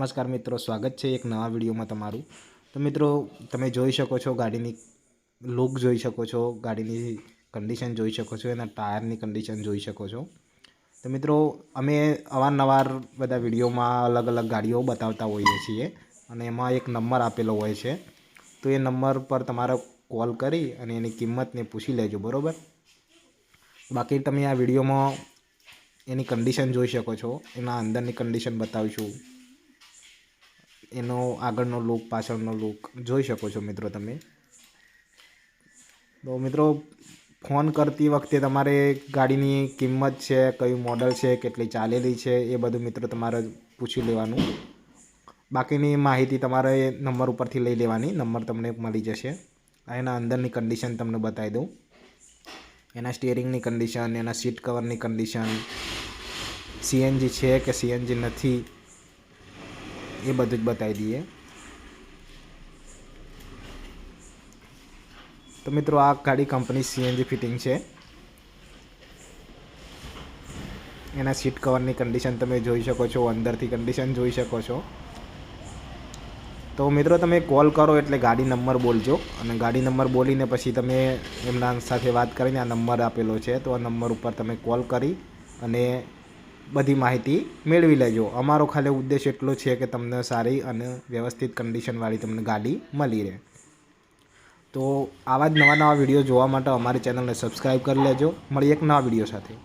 नमस्कार मित्रों, स्वागत है एक नवा विडियो में तमारू। तो मित्रों, तमे जोई शको छो गाड़ीनी लुक जोई शको छो, गाड़ीनी कंडीशन जोई शको छो, एना टायरनी कंडीशन जोई शको छो। तो मित्रों, अमे अवारनवार बधा विडियो में अलग अलग गाड़ीओ बतावता होईए छीए अने एमां एक नंबर आपेलो होय छे। तो ए नंबर पर तमारे कॉल करी अने एनी किंमतने पूछी लेजो, बरोबर। बाकी तमे आ विडियो में एनी कंडीशन जोई शको छो, एना अंदरनी कंडीशन बतावीशुं, एनो आगळनो लुक पाछळनो लुक जोई शको छो मित्रों तमे। तो मित्रों, फोन करती वखते तमारे गाड़ीनी किंमत छे, कयुं मॉडल छे, केटली चालेली छे, ए बधुं मित्रों तमारे पूछी लेवानुं। बाकीनी माहिती तमारे नंबर उपरथी लई लेवानी, नंबर तमने मळी जशे। एना अंदरनी कंडीशन तमने बतावी दऊं, एना स्टीयरिंगनी कंडीशन, एना सीट कवरनी कंडीशन, सीएनजी छे के सीएनजी नथी, ए बधुं ज बतावी दीए। तो मित्रों, आ गाड़ी कंपनी सीएनजी फिटिंग है। एना सीट कवरनी कंडीशन तमे जोई शको छो, अंदरथी कंडीशन जोई शको छो। तो मित्रों, तमे कॉल करो एटले गाड़ी नंबर बोलजो अने गाड़ी नंबर बोलीने पछी तमे एमना साथे वात करीने आ नंबर आपेलो छे तो आ नंबर पर तमे कॉल करी अने बधी माहिती मेळवी लेजो। अमारो खाली उद्देश्य एटलो छे के तमने सारी अने व्यवस्थित कंडीशनवाળી तमने गाड़ी मळी रहे। तो आवा ज नवा नवा विडियो जोवा माटे अमारी चेनलने सब्सक्राइब करी लेजो। मळीए एक नवा विडियो साथे।